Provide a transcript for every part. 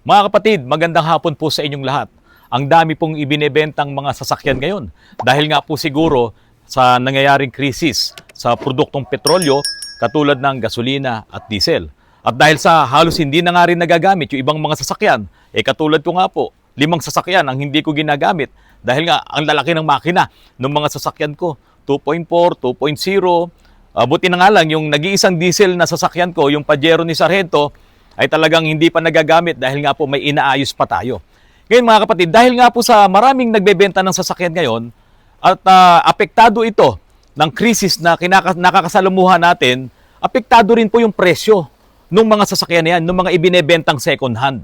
Mga kapatid, magandang hapon po sa inyong lahat. Ang dami pong ibinebentang mga sasakyan ngayon dahil nga po siguro sa nangyayaring krisis sa produktong petrolyo katulad ng gasolina at diesel. At dahil sa halos hindi na nga rin nagagamit yung ibang mga sasakyan, katulad ko nga po, 5 sasakyan ang hindi ko ginagamit dahil nga ang lalaki ng makina ng mga sasakyan ko, 2.4, 2.0, buti na nga lang yung nag-iisang diesel na sasakyan ko, yung Pajero ni Sargento, ay talagang hindi pa nagagamit dahil nga po may inaayos pa tayo. Ngayon mga kapatid, dahil nga po sa maraming nagbebenta ng sasakyan ngayon at apektado ito ng krisis na nakakasalamuhan natin, apektado rin po yung presyo ng mga sasakyan na yan, ng mga ibinebentang second hand.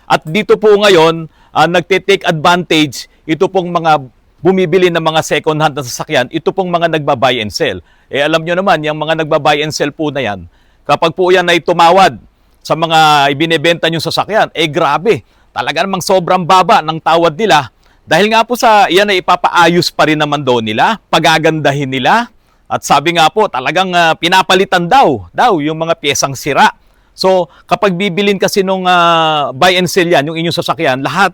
At dito po ngayon, nagte-take advantage ito pong mga bumibili ng mga second hand na sasakyan, ito pong mga nagba-buy and sell. Alam nyo naman, yung mga nagba-buy and sell po na yan, kapag po yan ay tumawad sa mga ibinebenta niyong sasakyan, grabe. Talaga namang sobrang baba ng tawad nila. Dahil nga po sa yan ay ipapaayos pa rin naman daw nila, pagagandahin nila. At sabi nga po, talagang pinapalitan daw yung mga piyesang sira. So, kapag bibilin kasi nung buy and sell yan, yung inyong sasakyan, lahat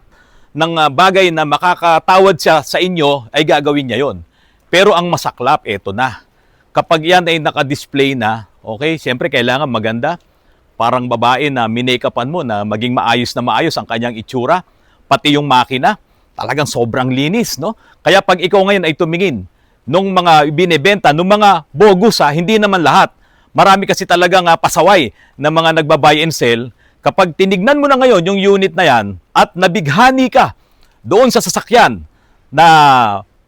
ng bagay na makakatawad siya sa inyo, ay gagawin niya yon. Pero ang masaklap, eto na. Kapag yan ay naka-display na, okay, siyempre kailangan maganda. Parang babae na minake-upan mo na maging maayos ang kanyang itsura, pati yung makina, talagang sobrang linis, no? Kaya pag ikaw ngayon ay tumingin nung mga binebenta, nung mga bogus, hindi naman lahat. Marami kasi talagang pasaway na mga nagba-buy and sell. Kapag tinignan mo na ngayon yung unit na yan at nabighani ka doon sa sasakyan na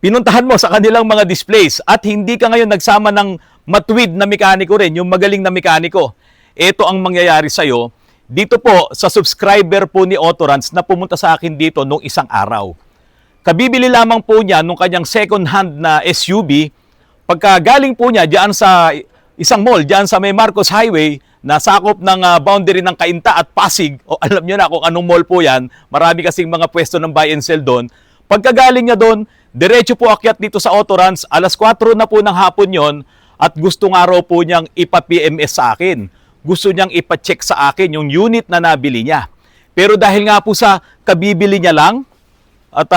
pinuntahan mo sa kanilang mga displays at hindi ka ngayon nagsama ng matuwid na mekaniko rin, yung magaling na mekaniko, ito ang mangyayari sa'yo. Dito po sa subscriber po ni Autorans na pumunta sa akin dito nung isang araw. Kabibili lamang po niya nung kanyang second hand na SUV. Pagka galing po niya diyan sa isang mall, diyan sa may Marcos Highway, na sakop ng boundary ng Cainta at Pasig, o alam niyo na kung anong mall po yan, marami kasing mga pwesto ng buy and sell doon. Pagkagaling niya doon, diretso po akyat dito sa Autorans, alas 4 na po ng hapon yon, at gusto nga raw po niyang ipa-PMS sa akin. Gusto niyang ipa-check sa akin yung unit na nabili niya. Pero dahil nga po sa kabibili niya lang, at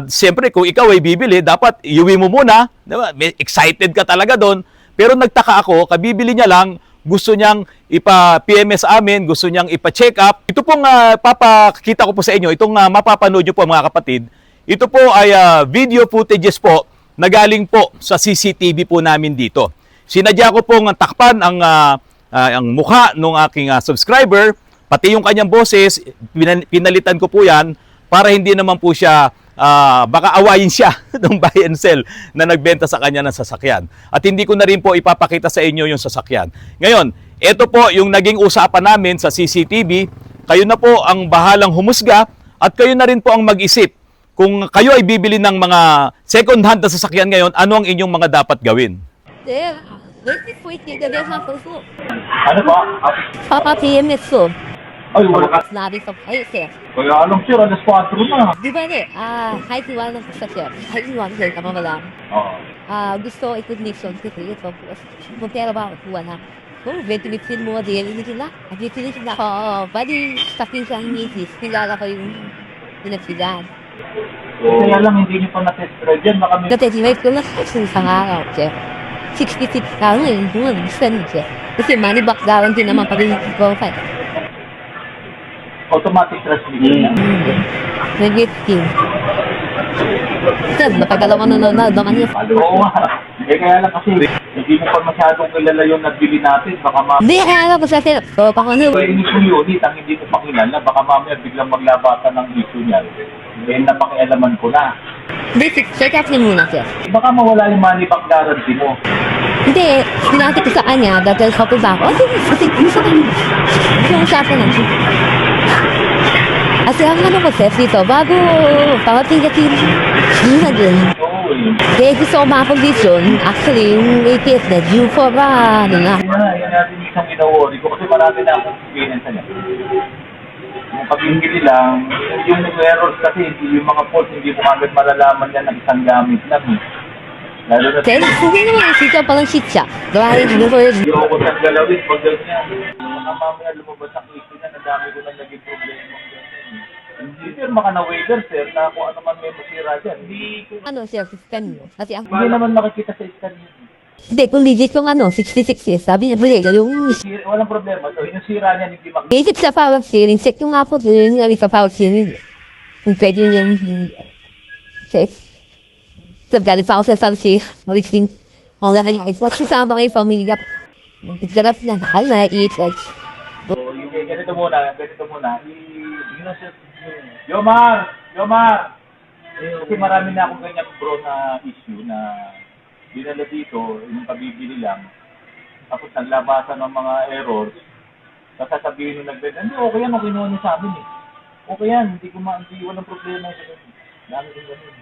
siyempre kung ikaw ay bibili, dapat iuwi mo muna. Diba? Excited ka talaga doon. Pero nagtaka ako, kabibili niya lang, gusto niyang ipa-PMS amin, gusto niyang ipa-check up. Ito pong papakita ko po sa inyo, itong mapapanood niyo po mga kapatid, ito po ay video footages po na galing po sa CCTV po namin dito. Sinadya ko pong takpan ang mukha ng aking subscriber, pati yung kanyang boses, pinalitan ko po yan para hindi naman po siya, baka awayin siya ng buy and sell na nagbenta sa kanya ng sasakyan. At hindi ko na rin po ipapakita sa inyo yung sasakyan. Ngayon, ito po yung naging usapan namin sa CCTV. Kayo na po ang bahalang humusga at kayo na rin po ang mag-isip. Kung kayo ay bibili ng mga second hand na sasakyan ngayon, ano ang inyong mga dapat gawin? Wait, nagdadasal po. Ano ba? Papa-PMS po. Ay, wala. Sabi ko, ay, sir. Kaya alam sir, alas 4 na. Di ba kahit iwan ng sasakyan, kahit iwan sir, tama mo lang. Oo. Gusto i-connection ko ito. Kung pera ba ako, kuha na. Kung ventilatin mo, hindi nila. Ventilatin na ako, bali, sa pinsang misis, kilala ko yung pinagsigan. Kaya lang, hindi niyo pa na-test drive yan. Baka may... Natestimate ko na sa isang araw, sir. 66,000 yung doon, sir. Kasi money back guarantee naman pag i-profile. Automatic transmission. Nag-15. Sir, napagalaman na naman niya. Oo nga. Kaya lang kasi, hindi mo pa masyadong kilala yung nagbili natin. Baka mamaya... Hindi, kaya ko sa sir. So, pakano? Kaya issue unit, ang hindi ko pa kilala. Baka mamaya biglang maglabatan ng issue niyan. Then, napakialaman ko na. Hindi, check up niya muna, sir. Baka mawala yung money back guarantee mo. Hindi, sinati ko sa kanya, dahil copy ba ako? Kasi, gusto ko yung usapan lang. Kasi ang ano ko, sir, dito, bago pawating-gating, yun na din. Oo eh. Kaya gusto ko makapag-vision, actually, yung APS na, due for ano na. Yan natin isang ginawari ko kasi marami na akong experience niya. Yung pag-ingili lang, yung errors kasi, yung mga faults, hindi mo agad malalaman yan ng isang gamit lang. Lalo na Then, hindi naman sitya palang sitya. Gawa rin, ano ko yun. ayoko siyang galawin pag ganyan. Baka mamaya lumabas ang issue na, ang dami ko na naging problema. Hindi firma ka na waiver, sir, na kung ano man may masira dyan. Ano siya, system mo. Kasi ako, Hindi naman makikita sa scan yun. hindi, kung legit kong 66 years, sabi niya, pwede, yung Walang problema. So, yung sira niya, hindi makikita. basic sa power steering, check yung nga po, yun nga rin sa power steering. Kung pwede niya check. So, galing pa ako sa Salsi, marising, kung lahat niya, what's kasama kayo, pamilya. Nagsigarap na, nakal na, i-check. So, yung ganito muna. Yomar! Yomar! Kasi marami na akong ganyan bro na issue na dinala dito, yung pabibili lang. Tapos naglabasan ng mga errors. Tapos sasabihin nung nagbenta, hindi, okay yan, okay naman sa amin eh. Okay yan, hindi walang problema sa ganun. Dami din ganun.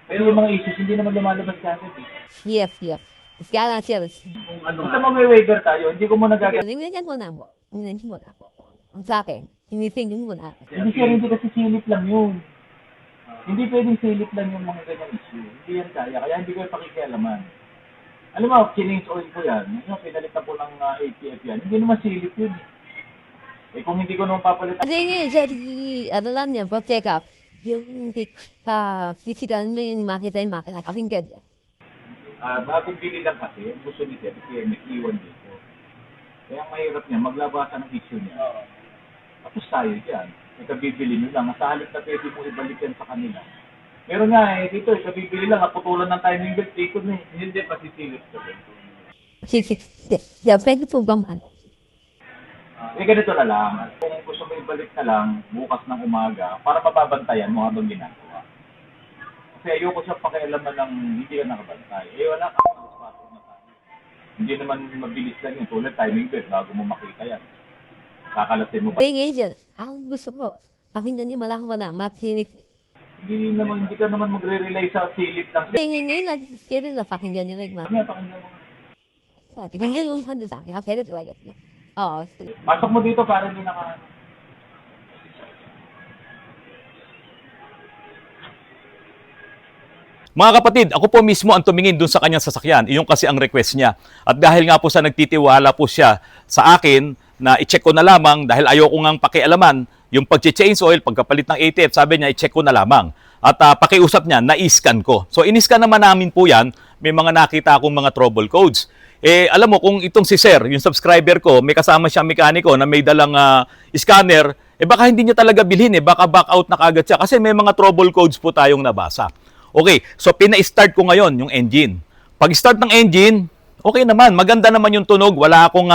Pero yung mga issues, hindi naman lumalabas sa akin eh. Yes, yes. Kaya lang siya, Basta mag-waiver tayo, hindi ko muna gagawin. Tingnan mo na mo. Tingnan mo na. Ang sa akin, initingin mo na. Hindi sir, hindi kasi silip lang yun. Hindi pwedeng silip lang yung mga ganyan issue. Hindi yan kaya, kaya hindi ko yung pakikialaman. Alam mo, change oil ko yan. Yung pinalitan ko ng ATF yan. Hindi naman silip yun. Eh kung hindi ko naman papalitan. Kasi ngayon, siya, ano lang niya, pag check up, yung sa physical mo yung makita yung makita, kasing ganyan. Bagong bili lang kasi, ang gusto ni Sir, kasi may iwan dito. Kaya ang mahirap niya, maglabasan ng issue niya. Tapos tayo dyan. Ikabibili nyo lang. Sa halip na pwede mo ibalik yan sa kanila. Meron nga eh, dito, ikabibili lang, naputulan ng timing belt, ikot na eh. Hindi pa sisilip sa bento. Siya, pwede po ba man? Eh ganito na lang, kung gusto mo ibalik na lang bukas ng umaga para mababantayan mo habang ginagawa. Kasi ayoko siya pakialaman ng hindi ka nakabantay. Eh wala ka nakapasok na tayo. Hindi naman mabilis lang yun. Tulad timing belt bago mo makita yan. Kakalasin mo pa. Kaya ngayon siya, ang gusto ko, pakinggan niya malaki mo na, makinig. Hindi ka naman magre-rely sa silip ng Kaya ngayon, nag-schedule na pakinggan niya rin, ma. Ano pakinggan mo? Pakinggan yung handa sa akin, pwede talaga. Oo, sige. Pasok mo dito para hindi naka... Mga kapatid, ako po mismo ang tumingin dun sa kanyang sasakyan. Iyon kasi ang request niya. At dahil nga po sa nagtitiwala po siya sa akin na i-check ko na lamang dahil ayoko ngang pakialaman yung pag-change oil, pagkapalit ng ATF, sabi niya i-check ko na lamang. At pakiusap niya, na-scan ko. So in-scan naman namin po yan, may mga nakita akong mga trouble codes. Eh alam mo kung itong si Sir, yung subscriber ko, may kasama siyang mekaniko na may dalang scanner, eh baka hindi niya talaga bilhin baka back out na kagad siya kasi may mga trouble codes po tayong nabasa. Okay, so pina-start ko ngayon yung engine. Pag-start ng engine, okay naman, maganda naman yung tunog. Wala akong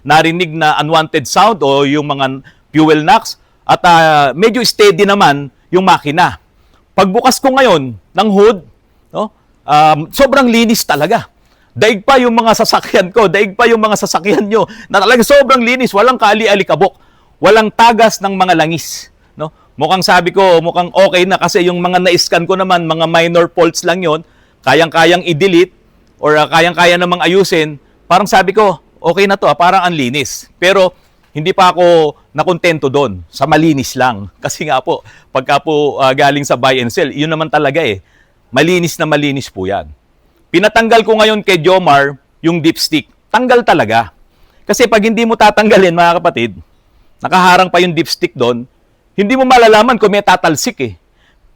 narinig na unwanted sound o yung mga fuel knocks. At medyo steady naman yung makina. Pagbukas ko ngayon ng hood, no, sobrang linis talaga. Daig pa yung mga sasakyan ko, daig pa yung mga sasakyan nyo na talaga sobrang linis, walang kali-alikabok, walang tagas ng mga langis. No? Mukhang sabi ko, mukhang okay na kasi yung mga na-scan ko naman, mga minor faults lang yon, kayang-kayang i-delete or kayang-kaya namang ayusin. Parang sabi ko, okay na to, parang ang linis. Pero hindi pa ako nakontento doon sa malinis lang. Kasi nga po, pagka po galing sa buy and sell, yun naman talaga malinis na malinis po yan. Pinatanggal ko ngayon kay Jomar yung dipstick. Tanggal talaga. Kasi pag hindi mo tatanggalin, mga kapatid, nakaharang pa yung dipstick doon, hindi mo malalaman kung may tatalsik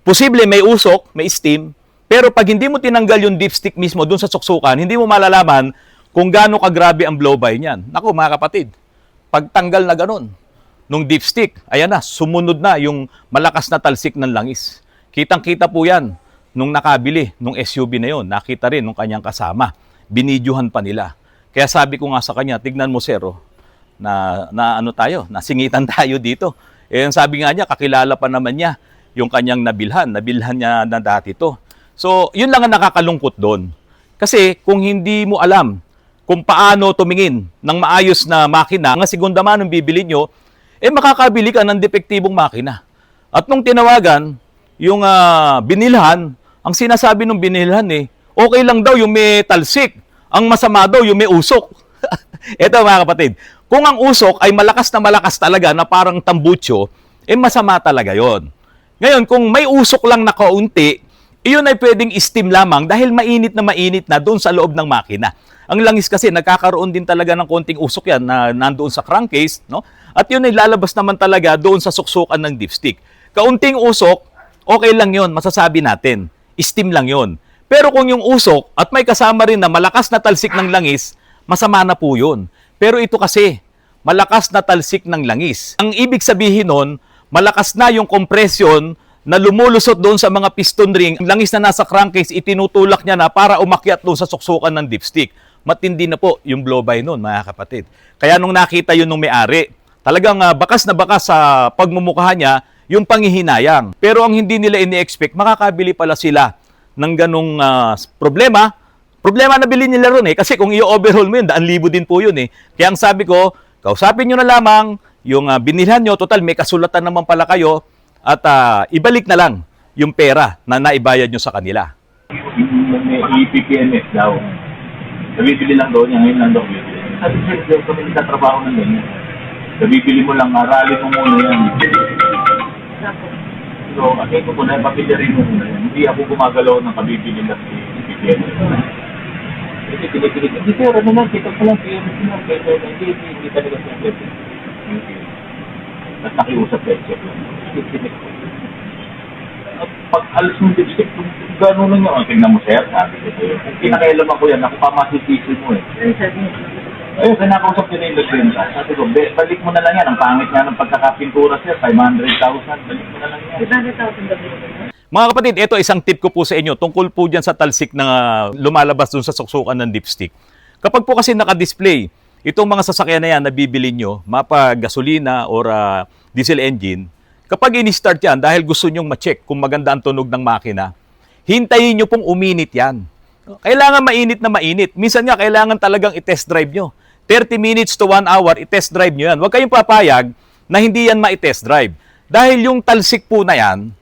Posible may usok, may steam, pero pag hindi mo tinanggal yung dipstick mismo doon sa suksukan, hindi mo malalaman kung gaano kagrabe ang blow-by niyan. Naku mga kapatid, pagtanggal na ganun, nung dipstick, ayan na, sumunod na yung malakas na talsik ng langis. Kitang-kita po yan nung nakabili, nung SUV na yon, nakita rin nung kanyang kasama. Binidyuhan pa nila. Kaya sabi ko nga sa kanya, tignan mo sir, na ano tayo, nasingitan tayo dito. Eh, sabi nga niya, kakilala pa naman niya yung kanyang nabilhan niya na dati to. So, yun lang ang nakakalungkot doon. Kasi kung hindi mo alam kung paano tumingin ng maayos na makina, nga segunda manong bibili nyo, makakabili ka ng depektibong makina. At nung tinawagan, yung binilhan, ang sinasabi ng binilhan okay lang daw yung may talsik. Ang masama daw yung may usok. Ito mga kapatid, kung ang usok ay malakas talaga na parang tambucho, masama talaga yon. Ngayon, kung may usok lang na kaunti, iyon ay pwedeng steam lamang dahil mainit na doon sa loob ng makina. Ang langis kasi nagkakaroon din talaga ng konting usok yan na nandoon sa crankcase, no? At yun ay lalabas naman talaga doon sa suksukan ng dipstick. Kaunting usok, okay lang yun, masasabi natin. Steam lang yun. Pero kung yung usok at may kasama rin na malakas na talsik ng langis, masama na po yun. Pero ito kasi, malakas na talsik ng langis. Ang ibig sabihin nun, malakas na yung compression na lumulusot doon sa mga piston ring. Ang langis na nasa crankcase, itinutulak niya na para umakyat doon sa suksukan ng dipstick. Matindi na po yung blow-by nun, mga kapatid. Kaya nung nakita yun nung may-ari, talagang bakas na bakas sa pagmumukha niya yung panghihinayang. Pero ang hindi nila ini-expect, makakabili pala sila ng ganong problema. Problema na bilhin nila ron kasi kung i-overhaul mo yun, 1,000 din po yun Kaya ang sabi ko, kausapin nyo na lamang yung binilhan nyo, total may kasulatan naman pala kayo, at ibalik na lang yung pera na naibayad nyo sa kanila. May EPPMS daw. Nabibili lang daw niya, ngayon lang daw bibili. Sabi sir, kami nagtatrabaho ng ganyan. Nabibili mo lang, aralin mo muna yan. So, akin ko muna, papilarin mo muna yan. Hindi ako gumagalaw ng kabibili lang si EPPMS. Kasi pinipilit, hindi sir, ano lang, kita ko lang, hindi talaga siya pwede. At nakiusap kayo siya lang. At pag alis ng dipstick, gano'n lang yun. Tingnan mo sir, sabi ko sa'yo. Kung kinakailaman ko yan, ako pa masisisi mo Ayun, kinakausap ko na yung nagbenta. Sabi ko, balik mo na lang yan. Ang pangit nga ng pagkakapintura sir, 500,000. Balik mo na lang yan. 500,000 Mga kapatid, ito isang tip ko po sa inyo tungkol po dyan sa talsik na lumalabas dun sa suksukan ng dipstick. Kapag po kasi naka-display, itong mga sasakyan na yan na bibili nyo, mapa gasolina or diesel engine, kapag in-start yan, dahil gusto nyong ma-check kung maganda ang tunog ng makina, hintayin nyo pong uminit yan. Kailangan mainit na mainit. Minsan nga, kailangan talagang i-test drive nyo. 30 minutes to 1 hour, i-test drive nyo yan. Huwag kayong papayag na hindi yan ma-test drive. Dahil yung talsik po na yan,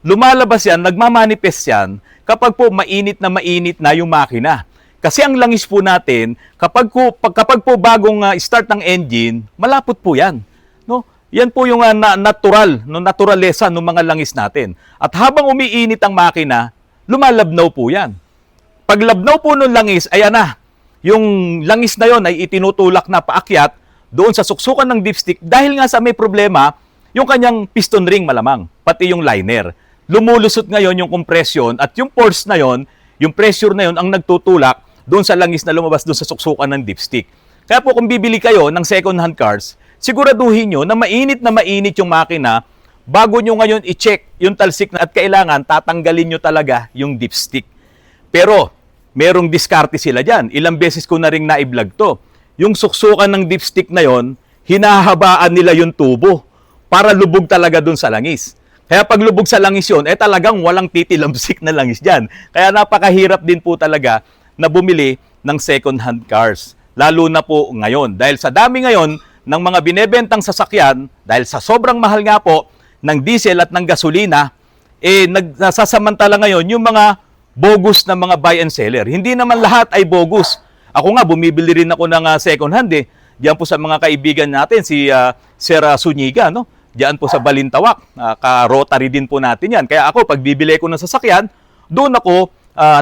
lumalabas yan, nagmamanifest yan, kapag po mainit na yung makina. Kasi ang langis po natin, kapag po bagong start ng engine, malapot po yan. No? Yan po yung naturalesa ng mga langis natin. At habang umiinit ang makina, lumalabnaw po yan. Pag labnaw po ng langis, ayan na, yung langis na yon ay itinutulak na paakyat doon sa suksukan ng dipstick dahil nga sa may problema, yung kanyang piston ring malamang, pati yung liner. Lumulusot ngayon yung compression at yung force na yon, yung pressure na yon ang nagtutulak doon sa langis na lumabas doon sa suksukan ng dipstick. Kaya po kung bibili kayo ng second-hand cars, siguraduhin nyo na mainit yung makina bago nyo ngayon i-check yung talsik na at kailangan tatanggalin nyo talaga yung dipstick. Pero merong diskarte sila dyan. Ilang beses ko na rin na-vlog to. Yung suksukan ng dipstick na yon, hinahabaan nila yung tubo para lubog talaga doon sa langis. Kaya pag lubog sa langis yun, talagang walang titilamsik na langis dyan. Kaya napakahirap din po talaga na bumili ng second-hand cars. Lalo na po ngayon. Dahil sa dami ngayon ng mga binebentang sasakyan, dahil sa sobrang mahal nga po ng diesel at ng gasolina, nagsasamantala ngayon yung mga bogus na mga buy and seller. Hindi naman lahat ay bogus. Ako nga, bumibili rin ako ng second-hand Diyan po sa mga kaibigan natin, si Sir Suniga, no? Diyan po sa Balintawak. Ka-rotary din po natin yan. Kaya ako, pag bibili ko ng sasakyan, doon ako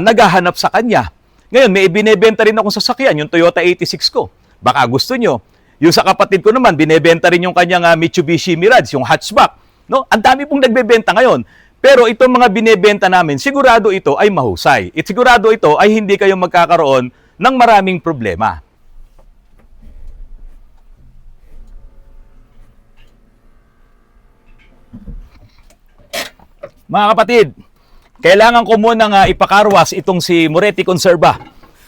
naghahanap sa kanya. Ngayon, may binebenta rin akong sasakyan, yung Toyota 86 ko. Baka gusto nyo. Yung sa kapatid ko naman, binebenta rin yung kanyang Mitsubishi Mirage, yung hatchback. No? Ang dami pong nagbebenta ngayon. Pero itong mga binebenta namin, sigurado ito ay mahusay. Sigurado ito ay hindi kayo magkakaroon ng maraming problema. Mga kapatid, kailangan ko munang ipakarwas itong si Moretti Conserva.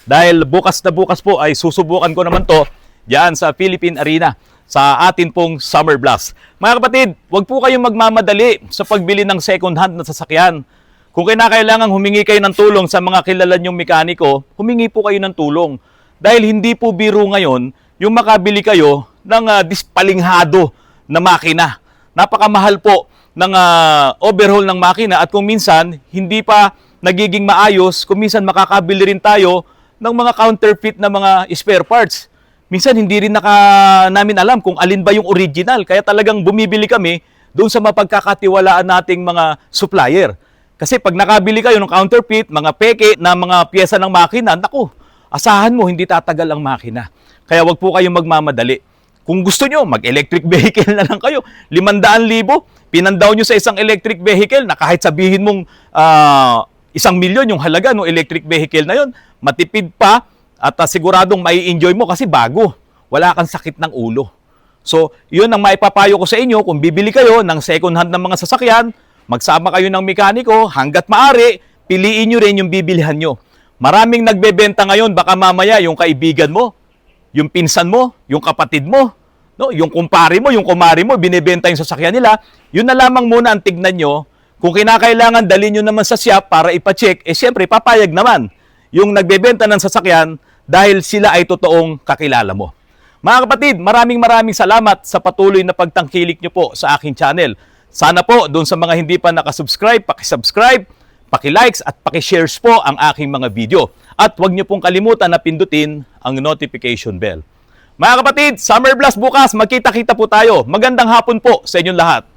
Dahil bukas na bukas po ay susubukan ko naman to diyan sa Philippine Arena sa atin pong Summer Blast. Mga kapatid, huwag po kayong magmamadali sa pagbili ng second-hand na sasakyan. Kung kinakailangan humingi kayo ng tulong sa mga kilala nyong mekaniko, humingi po kayo ng tulong. Dahil hindi po biro ngayon yung makabili kayo ng dispalinghado na makina. Napakamahal po ng overhaul ng makina at kung minsan hindi pa nagiging maayos, kung minsan makakabili rin tayo ng mga counterfeit na mga spare parts. Minsan hindi rin namin alam kung alin ba yung original. Kaya talagang bumibili kami doon sa mapagkakatiwalaan nating mga supplier. Kasi pag nakabili kayo ng counterfeit, mga peke na mga pyesa ng makina, naku, asahan mo, hindi tatagal ang makina. Kaya wag po kayong magmamadali. Kung gusto nyo, mag-electric vehicle na lang kayo. 500,000, pinandaw nyo sa isang electric vehicle na kahit sabihin mong 1,000,000 yung halaga ng electric vehicle na yon, matipid pa at siguradong mai-enjoy mo kasi bago. Wala kang sakit ng ulo. So, yun ang maipapayo ko sa inyo. Kung bibili kayo ng second hand ng mga sasakyan, magsama kayo ng mekaniko, hanggat maaari, piliin nyo rin yung bibilihan nyo. Maraming nagbebenta ngayon, baka mamaya yung kaibigan mo, yung pinsan mo, yung kapatid mo, no? Yung kumpare mo, yung kumari mo, binebenta yung sasakyan nila. Yun na lamang muna ang tignan nyo. Kung kinakailangan, dalhin nyo naman sa shop para ipacheck, siyempre, papayag naman yung nagbebenta ng sasakyan dahil sila ay totoong kakilala mo. Mga kapatid, maraming salamat sa patuloy na pagtangkilik nyo po sa aking channel. Sana po, doon sa mga hindi pa nakasubscribe, pakisubscribe, pakilikes at pakishares po ang aking mga video. At huwag nyo pong kalimutan na pindutin ang notification bell. Mga kapatid, Summer Blast bukas, magkita-kita po tayo. Magandang hapon po sa inyong lahat.